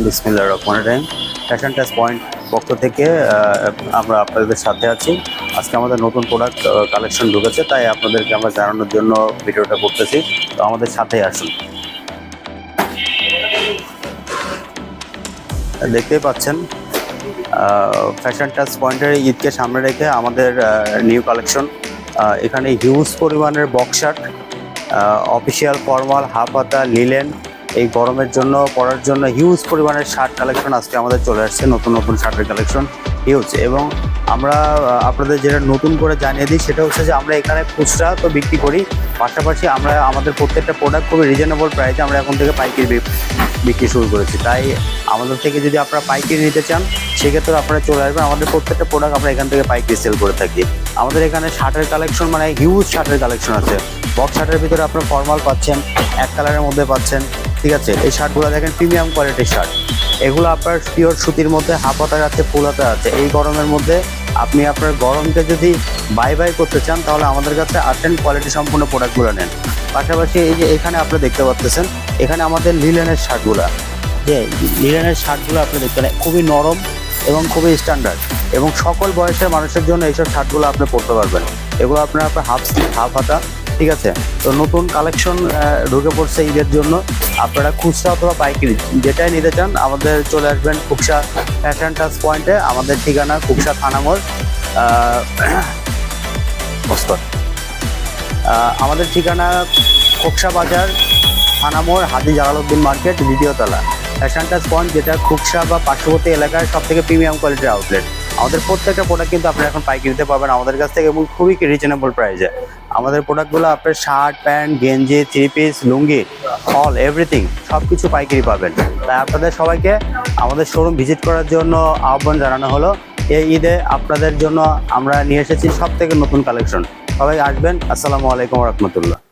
বিসমিল্লাহির রহমানির রহিম। Fashion touch point পক্ষ থেকে আমরা আপনাদের সাথে আছি। আজকে আমাদের নতুন প্রোডাক্ট কালেকশন ঢুকেছে, তাই আপনাদেরকে আমরা জানানোর জন্য ভিডিওটা করতেছি। তো আমাদের সাথেই আসুন। দেখতেই পাচ্ছেন ফ্যাশন টাচ পয়েন্টের ঈদকে সামনে রেখে আমাদের নিউ কালেকশন। এখানে হিউজ পরিমাণের box shirt, official formal, half হাতা, লিলেন, এই গরমের জন্য পরার জন্য হিউজ পরিমাণের শার্ট কালেকশন আজকে আমাদের চলে আসছে। নতুন নতুন শার্টের কালেকশন হিউজ। এবং আমরা আপনাদের যেটা নতুন করে জানিয়ে দিই সেটা হচ্ছে যে আমরা এখানে খুচরা তো বিক্রি করি, পাশাপাশি আমরা আমাদের প্রত্যেকটা প্রোডাক্ট খুবই রিজনেবল প্রাইসে আমরা এখন থেকে পাইকারি বিক্রি শুরু করেছি। তাই আমাদের থেকে যদি আপনারা পাইকারি নিতে চান সেক্ষেত্রে আপনারা চলে আসবেন। আমাদের প্রত্যেকটা প্রোডাক্ট আমরা এখান থেকে পাইকারি সেল করে থাকি। আমাদের এখানে শার্টের কালেকশন মানে হিউজ শার্টের কালেকশন আছে। বক্স শার্টের ভিতরে আপনারা ফর্মাল পাচ্ছেন, এক কালারের মধ্যে পাচ্ছেন, ঠিক আছে। এই শার্টগুলো দেখেন প্রিমিয়াম কোয়ালিটির শার্ট। এগুলো আপনার পিওর সুতির মধ্যে হাফ হাতা আছে, ফুল হাতা আছে। এই গরমের মধ্যে আপনি আপনার গরমকে যদি বাই করতে চান তাহলে আমাদের কাছে আসেন, কোয়ালিটি সম্পূর্ণ প্রোডাক্টগুলো নেন। পাশাপাশি এই যে এখানে আপনি দেখতে পাচ্ছেন এখানে আমাদের লিলেনের শার্টগুলো, যে লিলেনের শার্টগুলো আপনি দেখতে পারেন খুবই নরম এবং খুবই স্ট্যান্ডার্ড, এবং সকল বয়সের মানুষের জন্য এইসব শার্টগুলো আপনি পরতে পারবেন। এগুলো আপনার হাফ স্লিভ, হাফ হাতা, ঠিক আছে। তো নতুন কালেকশন ঢুকে পড়ছে ঈদের জন্য। আপনারা খুচরা অথবা পাইকারি যেটাই নিতে চান আমাদের চলে আসবেন খুকসা ফ্যাশন টাচ পয়েন্টে। আমাদের ঠিকানা খুকসা থানামোড়, আমাদের ঠিকানা খুকসা বাজার, থানামোড়, হাজি জালালউদ্দিন মার্কেট, দ্বিতীয় তলা। ফ্যাশন টাচ পয়েন্ট যেটা খুকসা বা পার্শ্ববর্তী এলাকার সব থেকে প্রিমিয়াম কোয়ালিটির আউটলেট। আমাদের প্রত্যেকটা প্রোডাক্ট কিন্তু আপনারা এখন পাইকারি নিতে পারবেন আমাদের কাছ থেকে, এবং খুবই রিজনেবল প্রাইসে। আমাদের প্রোডাক্টগুলো আপনার শার্ট, প্যান্ট, গেঞ্জি, থ্রি পিস, লুঙ্গি, অল এভরিথিং সব কিছু পাইকারি পাবেন। তাই আপনাদের সবাইকে আমাদের শোরুম ভিজিট করার জন্য আহ্বান জানানো হলো। এই ঈদে আপনাদের জন্য আমরা নিয়ে এসেছি সব থেকে নতুন কালেকশন। সবাই আসবেন। আসসালামু আলাইকুম রহমতুল্লাহ।